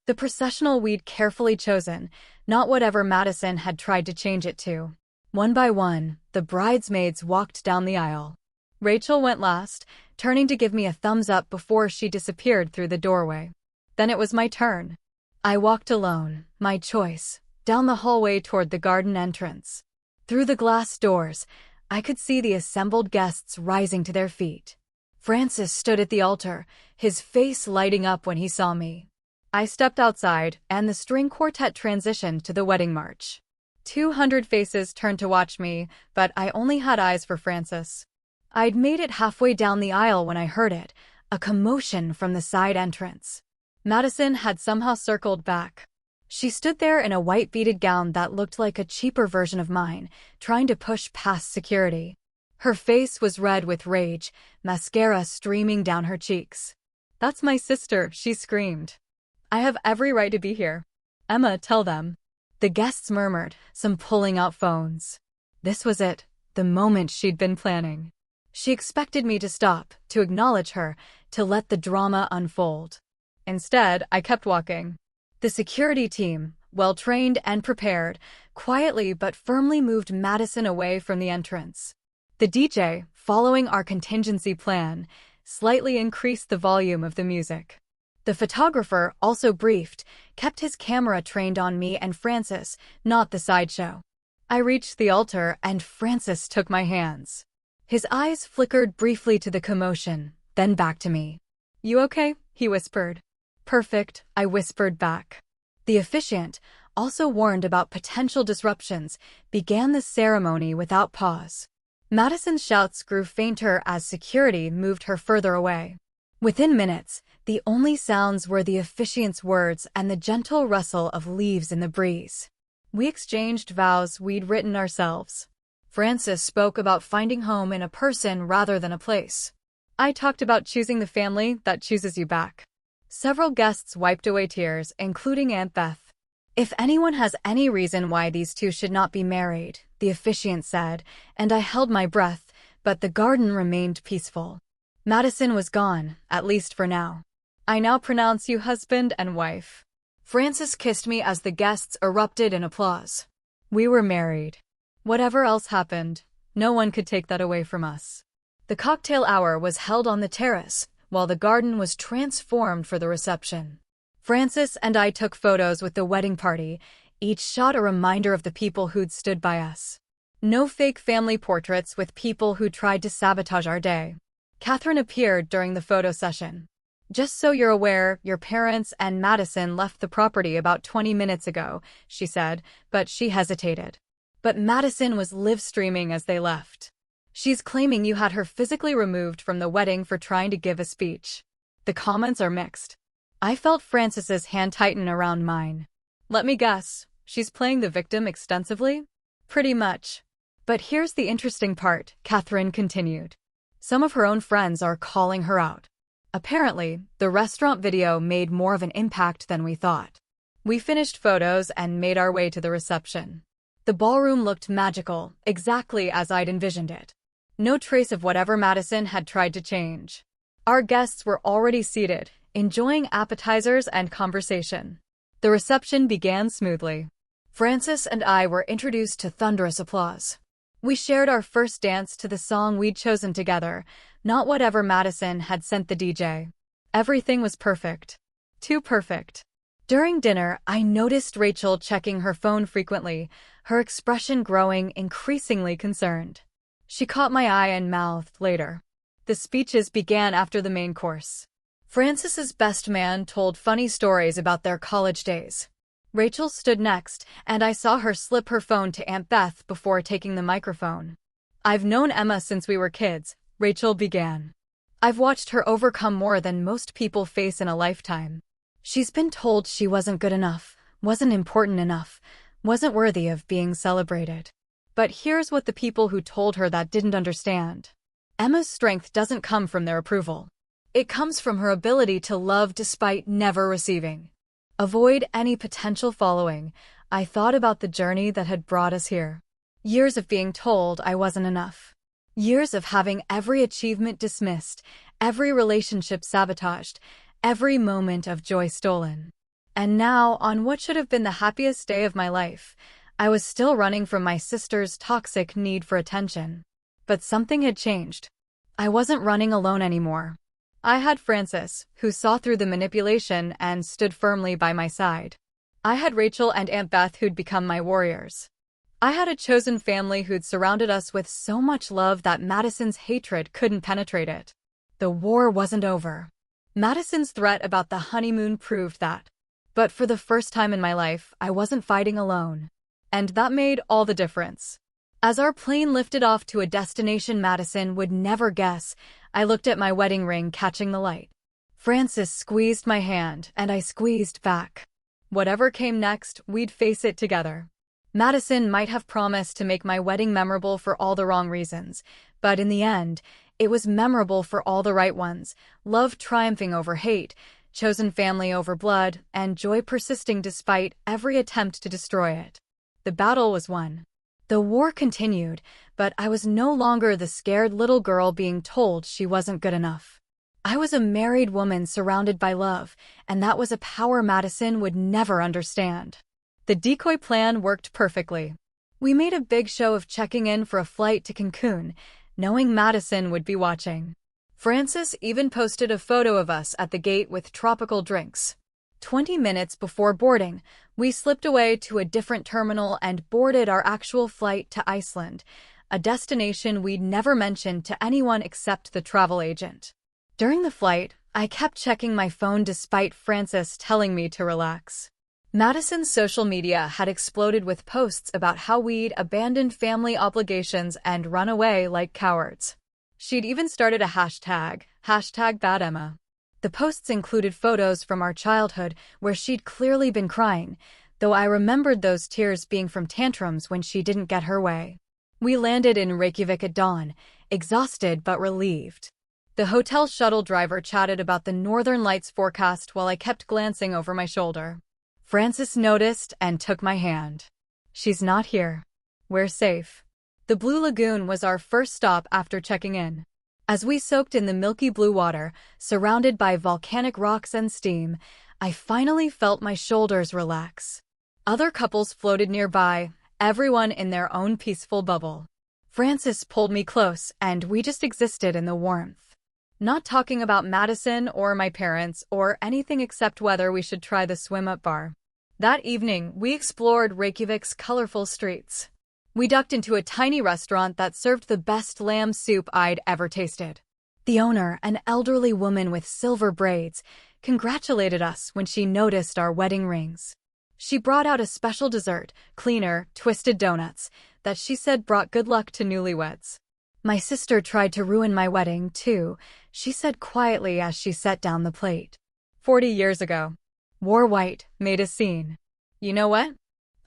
The processional we'd carefully chosen, not whatever Madison had tried to change it to. One by one, the bridesmaids walked down the aisle. Rachel went last, turning to give me a thumbs up before she disappeared through the doorway. Then it was my turn. I walked alone, my choice, down the hallway toward the garden entrance. Through the glass doors, I could see the assembled guests rising to their feet. Francis stood at the altar, his face lighting up when he saw me. I stepped outside, and the string quartet transitioned to the wedding march. 200 faces turned to watch me, but I only had eyes for Francis. I'd made it halfway down the aisle when I heard it, a commotion from the side entrance. Madison had somehow circled back. She stood there in a white beaded gown that looked like a cheaper version of mine, trying to push past security. Her face was red with rage, mascara streaming down her cheeks. "That's my sister," she screamed. "I have every right to be here. Emma, tell them." The guests murmured, some pulling out phones. This was it, the moment she'd been planning. She expected me to stop, to acknowledge her, to let the drama unfold. Instead, I kept walking. The security team, well-trained and prepared, quietly but firmly moved Madison away from the entrance. The DJ, following our contingency plan, slightly increased the volume of the music. The photographer, also briefed, kept his camera trained on me and Francis, not the sideshow. I reached the altar and Francis took my hands. His eyes flickered briefly to the commotion, then back to me. "You okay?" he whispered. "Perfect," I whispered back. The officiant, also warned about potential disruptions, began the ceremony without pause. Madison's shouts grew fainter as security moved her further away. Within minutes, the only sounds were the officiant's words and the gentle rustle of leaves in the breeze. We exchanged vows we'd written ourselves. Francis spoke about finding home in a person rather than a place. I talked about choosing the family that chooses you back. Several guests wiped away tears, including Aunt Beth. "If anyone has any reason why these two should not be married," the officiant said, and I held my breath, but the garden remained peaceful. Madison was gone, at least for now. "I now pronounce you husband and wife." Francis kissed me as the guests erupted in applause. We were married. Whatever else happened, no one could take that away from us. The cocktail hour was held on the terrace, while the garden was transformed for the reception. Francis and I took photos with the wedding party, each shot a reminder of the people who'd stood by us. No fake family portraits with people who tried to sabotage our day. Catherine appeared during the photo session. "Just so you're aware, your parents and Madison left the property about 20 minutes ago," she said, but she hesitated. But Madison was live-streaming as they left. "She's claiming you had her physically removed from the wedding for trying to give a speech." The comments are mixed. I felt Francis's hand tighten around mine. "Let me guess, she's playing the victim extensively?" "Pretty much. But here's the interesting part," Catherine continued. "Some of her own friends are calling her out. Apparently, the restaurant video made more of an impact than we thought." We finished photos and made our way to the reception. The ballroom looked magical, exactly as I'd envisioned it. No trace of whatever Madison had tried to change. Our guests were already seated, enjoying appetizers and conversation. The reception began smoothly. Francis and I were introduced to thunderous applause. We shared our first dance to the song we'd chosen together, not whatever Madison had sent the DJ. Everything was perfect. Too perfect. During dinner, I noticed Rachel checking her phone frequently, her expression growing increasingly concerned. She caught my eye and mouthed later. The speeches began after the main course. Francis's best man told funny stories about their college days. Rachel stood next, and I saw her slip her phone to Aunt Beth before taking the microphone. "I've known Emma since we were kids," Rachel began. "I've watched her overcome more than most people face in a lifetime. She's been told she wasn't good enough, wasn't important enough, wasn't worthy of being celebrated. But here's what the people who told her that didn't understand. Emma's strength doesn't come from their approval. It comes from her ability to love despite never receiving." Avoid any potential following, I thought about the journey that had brought us here. Years of being told I wasn't enough. Years of having every achievement dismissed, every relationship sabotaged, every moment of joy stolen. And now, on what should have been the happiest day of my life, I was still running from my sister's toxic need for attention. But something had changed. I wasn't running alone anymore. I had Francis, who saw through the manipulation and stood firmly by my side. I had Rachel and Aunt Beth who'd become my warriors. I had a chosen family who'd surrounded us with so much love that Madison's hatred couldn't penetrate it. The war wasn't over. Madison's threat about the honeymoon proved that. But for the first time in my life, I wasn't fighting alone. And that made all the difference. As our plane lifted off to a destination Madison would never guess, I looked at my wedding ring catching the light. Francis squeezed my hand, and I squeezed back. Whatever came next, we'd face it together. Madison might have promised to make my wedding memorable for all the wrong reasons, but in the end, it was memorable for all the right ones, love triumphing over hate, chosen family over blood, and joy persisting despite every attempt to destroy it. The battle was won. The war continued, but I was no longer the scared little girl being told she wasn't good enough. I was a married woman surrounded by love, and that was a power Madison would never understand. The decoy plan worked perfectly. We made a big show of checking in for a flight to Cancun, knowing Madison would be watching. Francis even posted a photo of us at the gate with tropical drinks. 20 minutes before boarding, we slipped away to a different terminal and boarded our actual flight to Iceland, a destination we'd never mentioned to anyone except the travel agent. During the flight, I kept checking my phone despite Francis telling me to relax. Madison's social media had exploded with posts about how we'd abandoned family obligations and run away like cowards. She'd even started a hashtag #BadEmma. The posts included photos from our childhood where she'd clearly been crying, though I remembered those tears being from tantrums when she didn't get her way. We landed in Reykjavik at dawn, exhausted but relieved. The hotel shuttle driver chatted about the Northern Lights forecast while I kept glancing over my shoulder. Francis noticed and took my hand. "She's not here. We're safe." The Blue Lagoon was our first stop after checking in. As we soaked in the milky blue water, surrounded by volcanic rocks and steam, I finally felt my shoulders relax. Other couples floated nearby, everyone in their own peaceful bubble. Francis pulled me close, and we just existed in the warmth. Not talking about Madison or my parents or anything except whether we should try the swim-up bar. That evening, we explored Reykjavik's colorful streets. We ducked into a tiny restaurant that served the best lamb soup I'd ever tasted. The owner, an elderly woman with silver braids, congratulated us when she noticed our wedding rings. She brought out a special dessert, cleaner, twisted donuts, that she said brought good luck to newlyweds. My sister tried to ruin my wedding, too, she said quietly as she set down the plate. 40 years ago. Wore white, made a scene. You know what?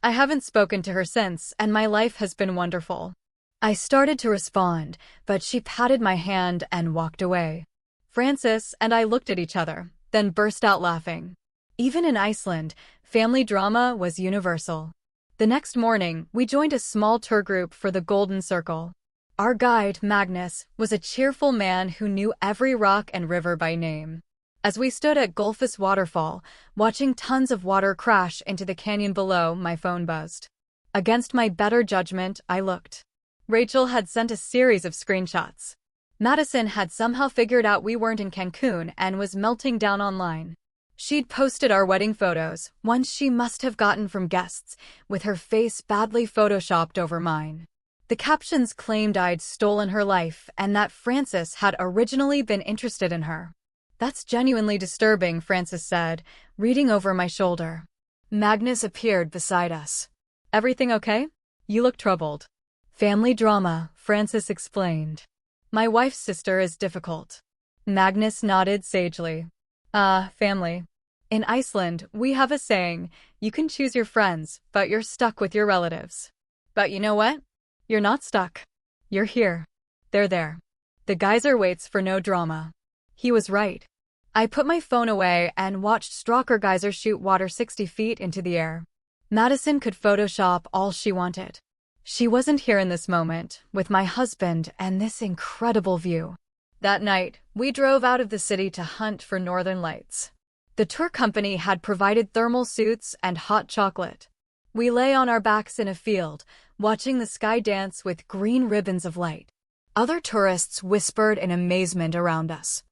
I haven't spoken to her since, and my life has been wonderful. I started to respond, but she patted my hand and walked away. Francis and I looked at each other, then burst out laughing. Even in Iceland, family drama was universal. The next morning, we joined a small tour group for the Golden Circle. Our guide, Magnus, was a cheerful man who knew every rock and river by name. As we stood at Gullfoss Waterfall, watching tons of water crash into the canyon below, my phone buzzed. Against my better judgment, I looked. Rachel had sent a series of screenshots. Madison had somehow figured out we weren't in Cancun and was melting down online. She'd posted our wedding photos, ones she must have gotten from guests, with her face badly photoshopped over mine. The captions claimed I'd stolen her life and that Francis had originally been interested in her. "That's genuinely disturbing," Francis said, reading over my shoulder. Magnus appeared beside us. "Everything okay? You look troubled." "Family drama," Francis explained. "My wife's sister is difficult." Magnus nodded sagely. Family. In Iceland, we have a saying, you can choose your friends, but you're stuck with your relatives. But you know what? You're not stuck. You're here. They're there. The geyser waits for no drama." He was right. I put my phone away and watched Stroker Geyser shoot water 60 feet into the air. Madison could Photoshop all she wanted. She wasn't here in this moment, with my husband and this incredible view. That night, we drove out of the city to hunt for northern lights. The The tour company had provided thermal suits and hot chocolate. We lay on our backs in a field, watching the sky dance with green ribbons of light. Other tourists whispered in amazement around us.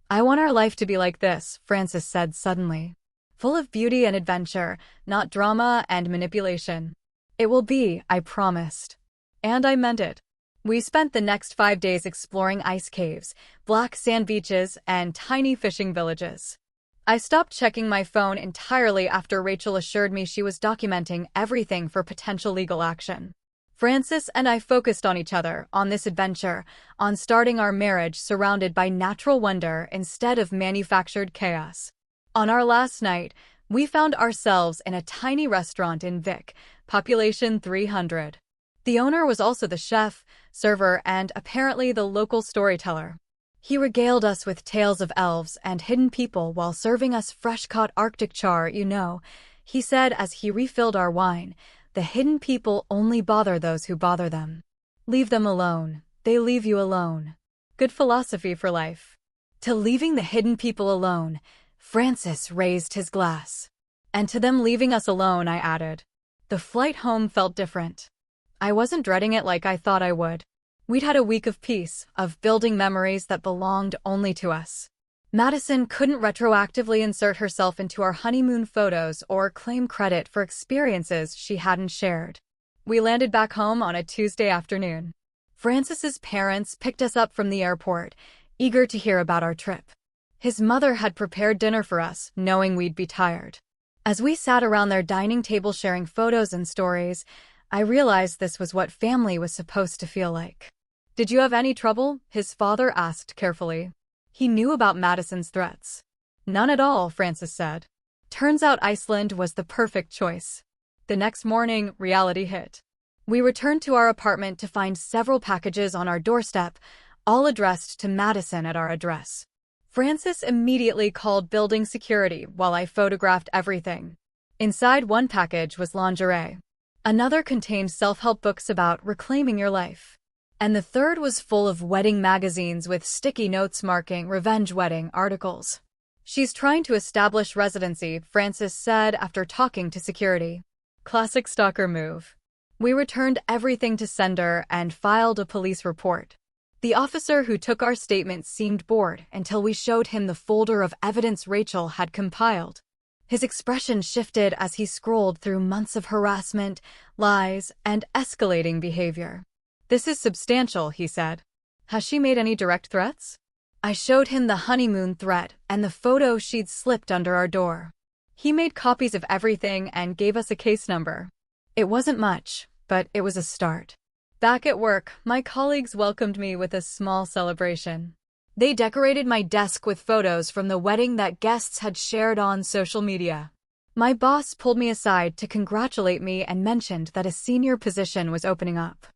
"I want our life to be like this," Francis said suddenly. "Full of beauty and adventure, not drama and manipulation." "It will be," I promised. And I meant it. We spent the next 5 days exploring ice caves, black sand beaches, and tiny fishing villages. I stopped checking my phone entirely after Rachel assured me she was documenting everything for potential legal action. Francis and I focused on each other, on this adventure, on starting our marriage surrounded by natural wonder instead of manufactured chaos. On our last night, we found ourselves in a tiny restaurant in Vic, population 300. The owner was also the chef, server, and apparently the local storyteller. He regaled us with tales of elves and hidden people while serving us fresh-caught Arctic char, he said as he refilled our wine. "The hidden people only bother those who bother them. Leave them alone. They leave you alone." Good philosophy for life. To leaving the hidden people alone, Francis raised his glass. "And to them leaving us alone," I added. The flight home felt different. I wasn't dreading it like I thought I would. We'd had a week of peace, of building memories that belonged only to us. Madison couldn't retroactively insert herself into our honeymoon photos or claim credit for experiences she hadn't shared. We landed back home on a Tuesday afternoon. Francis's parents picked us up from the airport, eager to hear about our trip. His mother had prepared dinner for us, knowing we'd be tired. As we sat around their dining table sharing photos and stories, I realized this was what family was supposed to feel like. "Did you have any trouble?" his father asked carefully. He knew about Madison's threats. "None at all," Francis said. Turns out Iceland was the perfect choice. The next morning, reality hit. We returned to our apartment to find several packages on our doorstep, all addressed to Madison at our address. Francis immediately called building security while I photographed everything. Inside one package was lingerie. Another contained self-help books about reclaiming your life. And the third was full of wedding magazines with sticky notes marking revenge wedding articles. "She's trying to establish residency," Francis said after talking to security. Classic stalker move. We returned everything to sender and filed a police report. The officer who took our statement seemed bored until we showed him the folder of evidence Rachel had compiled. His expression shifted as he scrolled through months of harassment, lies, and escalating behavior. "This is substantial," he said. "Has she made any direct threats?" I showed him the honeymoon threat and the photo she'd slipped under our door. He made copies of everything and gave us a case number. It wasn't much, but it was a start. Back at work, my colleagues welcomed me with a small celebration. They decorated my desk with photos from the wedding that guests had shared on social media. My boss pulled me aside to congratulate me and mentioned that a senior position was opening up.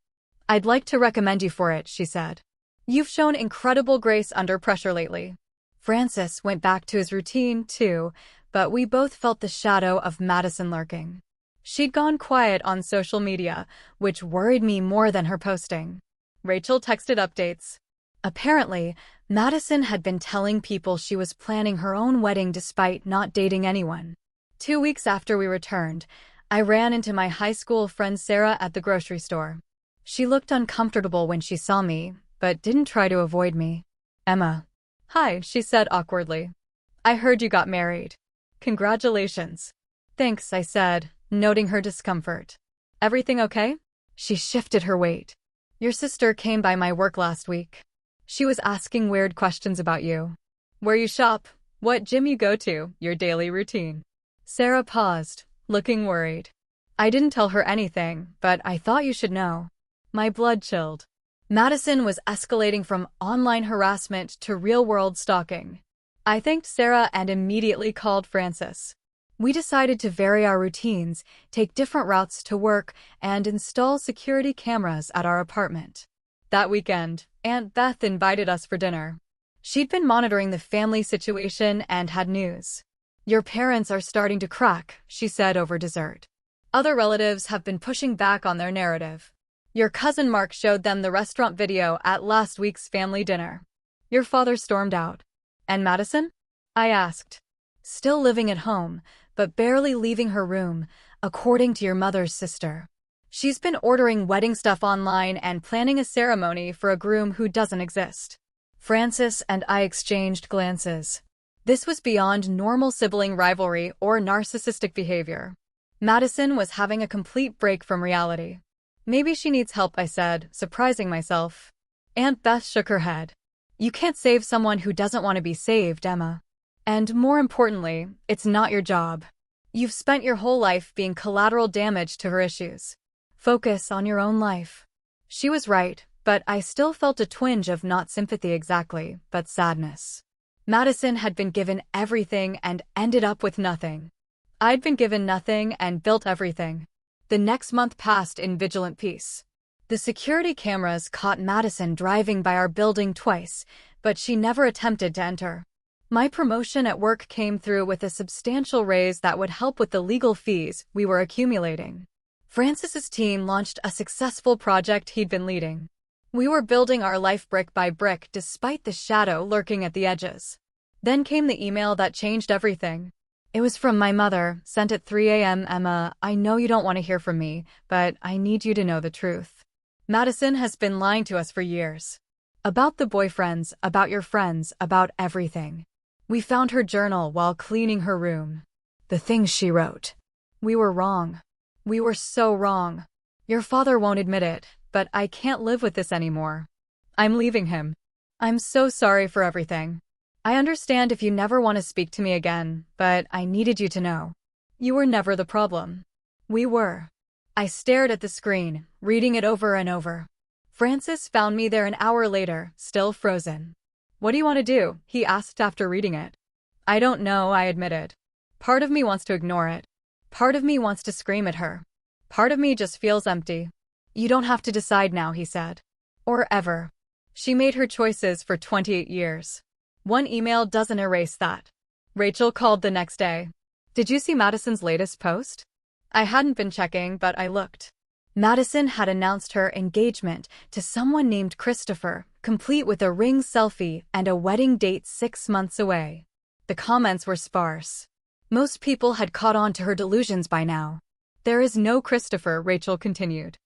"I'd like to recommend you for it," she said. "You've shown incredible grace under pressure lately." Francis went back to his routine, too, but we both felt the shadow of Madison lurking. She'd gone quiet on social media, which worried me more than her posting. Rachel texted updates. Apparently, Madison had been telling people she was planning her own wedding despite not dating anyone. 2 weeks after we returned, I ran into my high school friend Sarah at the grocery store. She looked uncomfortable when she saw me, but didn't try to avoid me. "Emma." "Hi," she said awkwardly. "I heard you got married." "Congratulations." "Thanks," I said, noting her discomfort. "Everything okay?" She shifted her weight. "Your sister came by my work last week. She was asking weird questions about you. Where you shop, what gym you go to, your daily routine." Sarah paused, looking worried. "I didn't tell her anything, but I thought you should know." My blood chilled. Madison was escalating from online harassment to real-world stalking. I thanked Sarah and immediately called Francis. We decided to vary our routines, take different routes to work, and install security cameras at our apartment. That weekend, Aunt Beth invited us for dinner. She'd been monitoring the family situation and had news. "Your parents are starting to crack," she said over dessert. "Other relatives have been pushing back on their narrative. Your cousin Mark showed them the restaurant video at last week's family dinner." Your father stormed out. "And Madison?" I asked. Still living at home, but barely leaving her room, according to your mother's sister. She's been ordering wedding stuff online and planning a ceremony for a groom who doesn't exist. Francis and I exchanged glances. This was beyond normal sibling rivalry or narcissistic behavior. Madison was having a complete break from reality. Maybe she needs help, I said, surprising myself. Aunt Beth shook her head. You can't save someone who doesn't want to be saved, Emma. And more importantly, it's not your job. You've spent your whole life being collateral damage to her issues. Focus on your own life. She was right, but I still felt a twinge of not sympathy exactly, but sadness. Madison had been given everything and ended up with nothing. I'd been given nothing and built everything. The next month passed in vigilant peace. The security cameras caught Madison driving by our building twice, but she never attempted to enter. My promotion at work came through with a substantial raise that would help with the legal fees we were accumulating. Francis's team launched a successful project he'd been leading. We were building our life brick by brick despite the shadow lurking at the edges. Then came the email that changed everything. It was from my mother, sent at 3 a.m. Emma, I know you don't want to hear from me, but I need you to know the truth. Madison has been lying to us for years. About the boyfriends, about your friends, about everything. We found her journal while cleaning her room. The things she wrote. We were wrong. We were so wrong. Your father won't admit it, but I can't live with this anymore. I'm leaving him. I'm so sorry for everything. I understand if you never want to speak to me again, but I needed you to know. You were never the problem. We were. I stared at the screen, reading it over and over. Francis found me there an hour later, still frozen. What do you want to do? He asked after reading it. I don't know, I admitted. Part of me wants to ignore it. Part of me wants to scream at her. Part of me just feels empty. You don't have to decide now, he said. Or ever. She made her choices for 28 years. One email doesn't erase that. Rachel called the next day. Did you see Madison's latest post? I hadn't been checking, but I looked. Madison had announced her engagement to someone named Christopher, complete with a ring selfie and a wedding date 6 months away. The comments were sparse. Most people had caught on to her delusions by now. There is no Christopher, Rachel continued.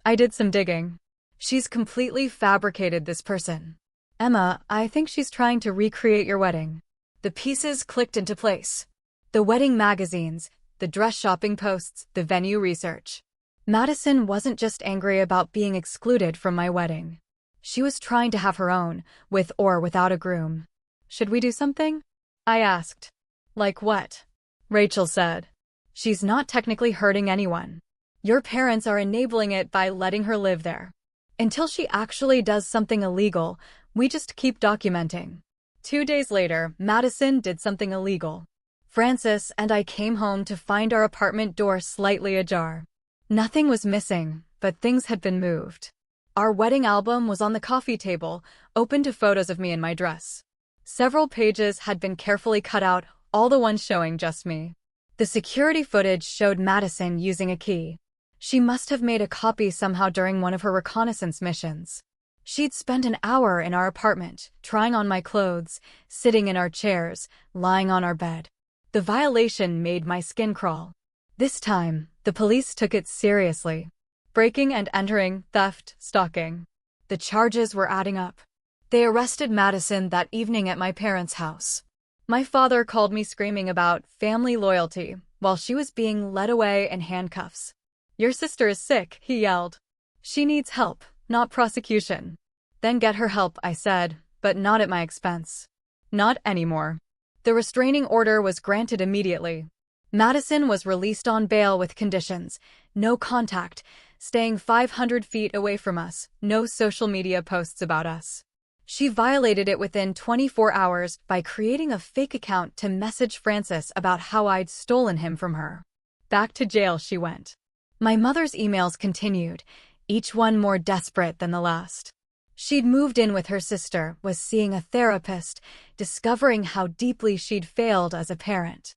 I did some digging. She's completely fabricated this person. Emma, I think she's trying to recreate your wedding. The pieces clicked into place. The wedding magazines, the dress shopping posts, the venue research. Madison wasn't just angry about being excluded from my wedding. She was trying to have her own, with or without a groom. Should we do something? I asked. Like what? Rachel said. She's not technically hurting anyone. Your parents are enabling it by letting her live there. Until she actually does something illegal, we just keep documenting. 2 days later, Madison did something illegal. Francis and I came home to find our apartment door slightly ajar. Nothing was missing, but things had been moved. Our wedding album was on the coffee table, open to photos of me in my dress. Several pages had been carefully cut out, all the ones showing just me. The security footage showed Madison using a key. She must have made a copy somehow during one of her reconnaissance missions. She'd spent an hour in our apartment, trying on my clothes, sitting in our chairs, lying on our bed. The violation made my skin crawl. This time, the police took it seriously. Breaking and entering, theft, stalking. The charges were adding up. They arrested Madison that evening at my parents' house. My father called me screaming about family loyalty while she was being led away in handcuffs. Your sister is sick, he yelled. She needs help, not prosecution. Then get her help, I said, but not at my expense. Not anymore. The restraining order was granted immediately. Madison was released on bail with conditions: no contact, staying 500 feet away from us, no social media posts about us. She violated it within 24 hours by creating a fake account to message Francis about how I'd stolen him from her. Back to jail she went. My mother's emails continued, each one more desperate than the last. She'd moved in with her sister, was seeing a therapist, discovering how deeply she'd failed as a parent.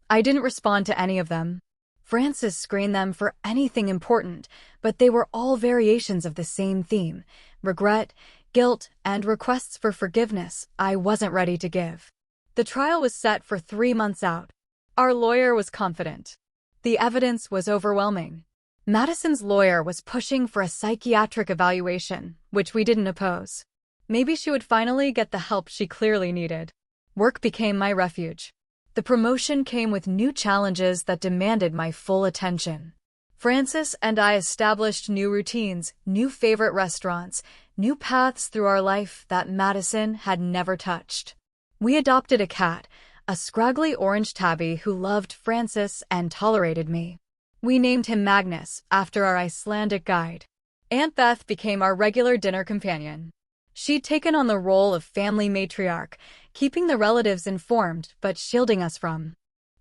I didn't respond to any of them. Francis screened them for anything important, but they were all variations of the same theme: regret, guilt, and requests for forgiveness I wasn't ready to give. The trial was set for 3 months out. Our lawyer was confident. The evidence was overwhelming. Madison's lawyer was pushing for a psychiatric evaluation, which we didn't oppose. Maybe she would finally get the help she clearly needed. Work became my refuge. The promotion came with new challenges that demanded my full attention. Francis and I established new routines, new favorite restaurants, new paths through our life that Madison had never touched. We adopted a cat, a scraggly orange tabby who loved Francis and tolerated me. We named him Magnus, after our Icelandic guide. Aunt Beth became our regular dinner companion. She'd taken on the role of family matriarch, keeping the relatives informed but shielding us from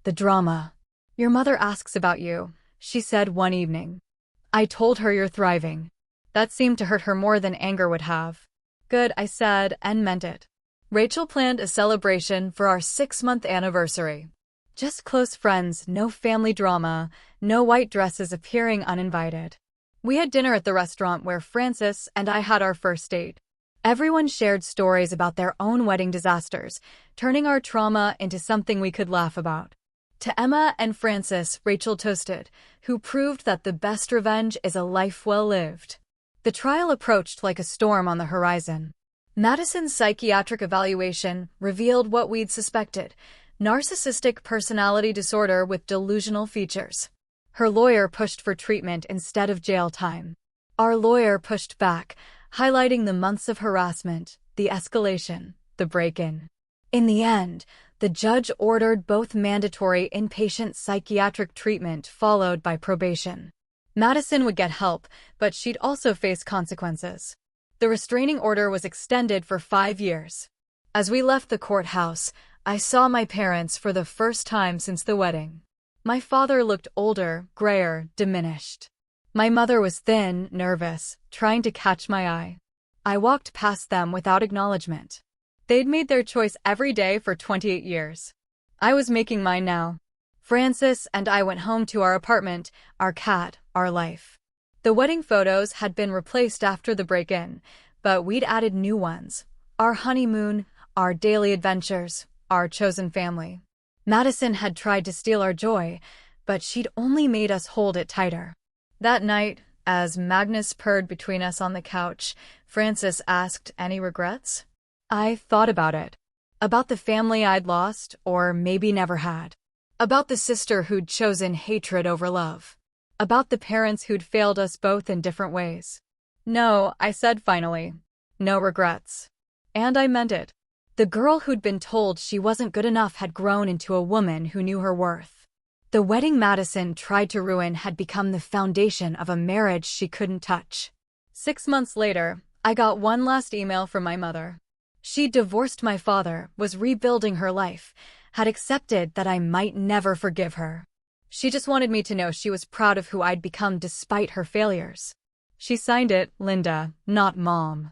the drama. "Your mother asks about you," she said one evening. I told her you're thriving. That seemed to hurt her more than anger would have. Good, I said, and meant it. Rachel planned a celebration for our 6-month anniversary. Just close friends, no family drama, no white dresses appearing uninvited. We had dinner at the restaurant where Francis and I had our first date. Everyone shared stories about their own wedding disasters, turning our trauma into something we could laugh about. To Emma and Francis, Rachel toasted, who proved that the best revenge is a life well lived. The trial approached like a storm on the horizon. Madison's psychiatric evaluation revealed what we'd suspected: narcissistic personality disorder with delusional features. Her lawyer pushed for treatment instead of jail time. Our lawyer pushed back, highlighting the months of harassment, the escalation, the break-in. In the end, the judge ordered both mandatory inpatient psychiatric treatment followed by probation. Madison would get help, but she'd also face consequences. The restraining order was extended for 5 years. As we left the courthouse, I saw my parents for the first time since the wedding. My father looked older, grayer, diminished. My mother was thin, nervous, trying to catch my eye. I walked past them without acknowledgement. They'd made their choice every day for 28 years. I was making mine now. Francis and I went home to our apartment, our cat, our life. The wedding photos had been replaced after the break-in, but we'd added new ones. Our honeymoon, our daily adventures, our chosen family. Madison had tried to steal our joy, but she'd only made us hold it tighter. That night, as Magnus purred between us on the couch, Francis asked, "Any regrets?" I thought about it. About the family I'd lost, or maybe never had. About the sister who'd chosen hatred over love. About the parents who'd failed us both in different ways. No, I said finally. No regrets. And I meant it. The girl who'd been told she wasn't good enough had grown into a woman who knew her worth. The wedding Madison tried to ruin had become the foundation of a marriage she couldn't touch. 6 months later, I got one last email from my mother. She'd divorced my father, was rebuilding her life, had accepted that I might never forgive her. She just wanted me to know she was proud of who I'd become despite her failures. She signed it, Linda, not Mom.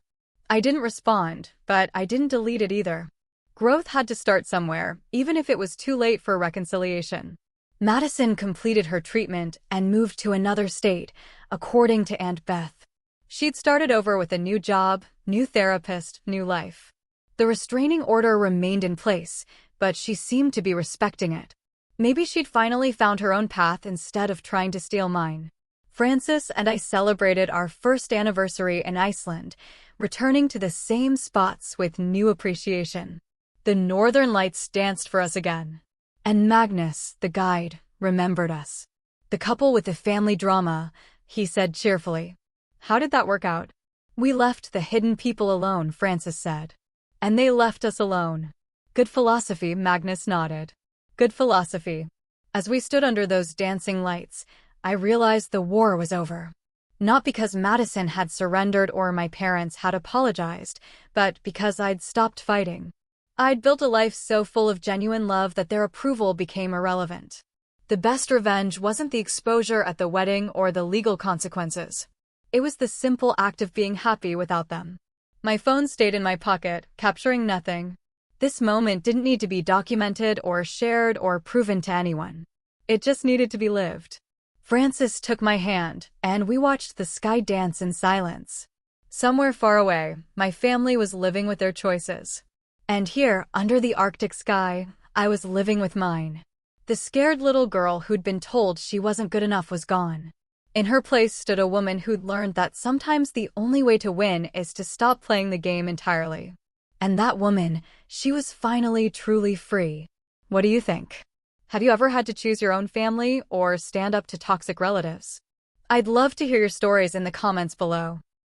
I didn't respond, but I didn't delete it either. Growth had to start somewhere, even if it was too late for reconciliation. Madison completed her treatment and moved to another state, according to Aunt Beth. She'd started over with a new job, new therapist, new life. The restraining order remained in place, but she seemed to be respecting it. Maybe she'd finally found her own path instead of trying to steal mine. Francis and I celebrated our first anniversary in Iceland, returning to the same spots with new appreciation. The Northern Lights danced for us again. And Magnus, the guide, remembered us. The couple with the family drama, he said cheerfully. How did that work out? We left the hidden people alone, Francis said. And they left us alone. Good philosophy, Magnus nodded. Good philosophy. As we stood under those dancing lights, I realized the war was over. Not because Madison had surrendered or my parents had apologized, but because I'd stopped fighting. I'd built a life so full of genuine love that their approval became irrelevant. The best revenge wasn't the exposure at the wedding or the legal consequences. It was the simple act of being happy without them. My phone stayed in my pocket, capturing nothing. This moment didn't need to be documented or shared or proven to anyone. It just needed to be lived. Francis took my hand, and we watched the sky dance in silence. Somewhere far away, my family was living with their choices. And here, under the Arctic sky, I was living with mine. The scared little girl who'd been told she wasn't good enough was gone. In her place stood a woman who'd learned that sometimes the only way to win is to stop playing the game entirely. And that woman, she was finally truly free. What do you think? Have you ever had to choose your own family or stand up to toxic relatives? I'd love to hear your stories in the comments below.